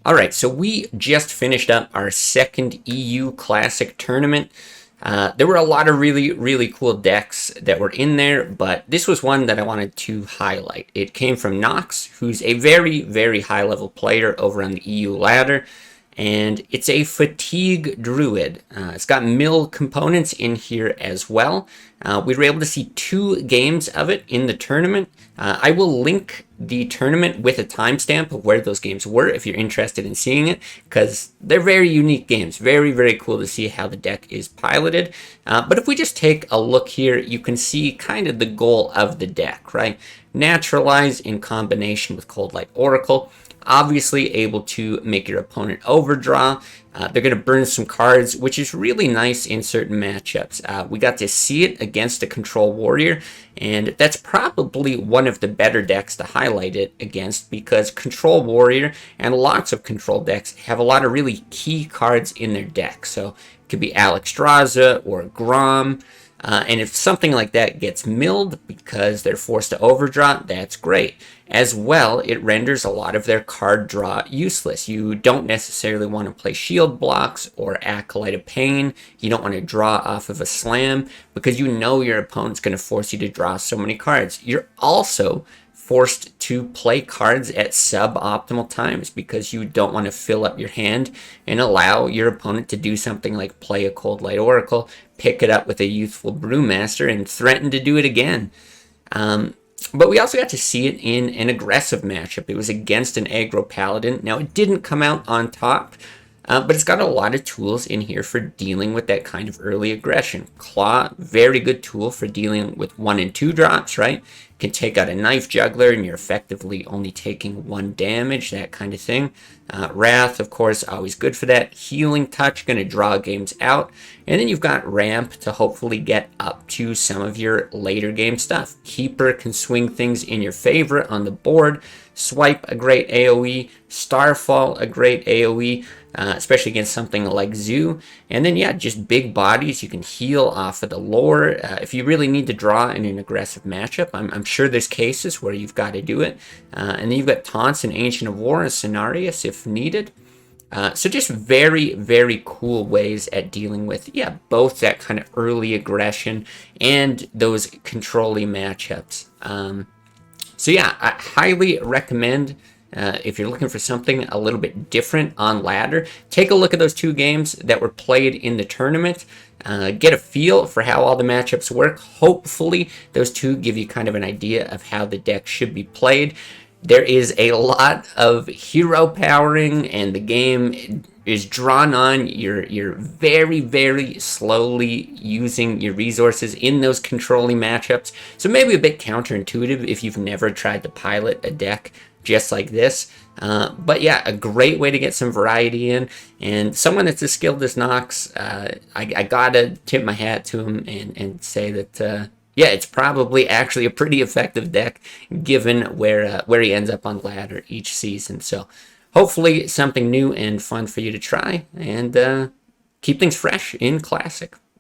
All right, so we just finished up our second EU Classic tournament. There were a lot of really cool decks that were in there, but this was one that I wanted to highlight. It came from Nox, who's a very high level player over on the EU ladder, and it's a Fatigue Druid. It's got mill components in here as well. We were able to see 2 games of it in the tournament. I will link the tournament with a timestamp of where those games were if you're interested in seeing it, because they're very unique games. Very cool to see how the deck is piloted. But if we just take a look here, you can see kind of the goal of the deck, right? Naturalize in combination with Cold Light Oracle. Obviously able to make your opponent overdraw. They're going to burn some cards, which is really nice in certain matchups. We got to see it against a Control Warrior, and that's probably one of the better decks to highlight it against, because Control Warrior and lots of control decks have a lot of really key cards in their deck. So it could be Alexstrasza or Grom. And if something like that gets milled because they're forced to overdraw, that's great. As well, it renders a lot of their card draw useless. You don't necessarily want to play shield blocks or Acolyte of Pain. You don't want to draw off of a slam because you know your opponent's going to force you to draw so many cards. You're also forced to play cards at suboptimal times because you don't want to fill up your hand and allow your opponent to do something like play a Cold Light Oracle, pick it up with a Youthful Brewmaster, and threaten to do it again. But we also got to see it in an aggressive matchup. It was against an aggro paladin. Now, it didn't come out on top, but it's got a lot of tools in here for dealing with that kind of early aggression. Claw, very good tool for dealing with 1 and 2 drops, right? Can take out a Knife Juggler and you're effectively only taking 1 damage, that kind of thing. Wrath, of course, always good for that. Healing Touch, going to draw games out. And then you've got Ramp to hopefully get up to some of your later game stuff. Keeper can swing things in your favor on the board. Swipe, a great AoE. Starfall, a great AoE, especially against something like Zoo. And then, yeah, just big bodies. You can heal off of the lore. If you really need to draw in an aggressive matchup, I'm sure there's cases where you've got to do it. And then you've got Taunts and Ancient of War and Cenarius if needed. So just very cool ways at dealing with, yeah, both that kind of early aggression and those control-y matchups. So yeah, I highly recommend, if you're looking for something a little bit different on ladder, take a look at those 2 games that were played in the tournament. Get a feel for how all the matchups work. Hopefully those 2 give you kind of an idea of how the deck should be played. There is a lot of hero powering, and the game is drawn on. You're very slowly using your resources in those controlling matchups. So maybe a bit counterintuitive if you've never tried to pilot a deck just like this. But yeah, a great way to get some variety in. And someone that's as skilled as Nox, I gotta tip my hat to him and say that yeah, it's probably actually a pretty effective deck given where he ends up on ladder each season. So hopefully something new and fun for you to try, and keep things fresh in Classic.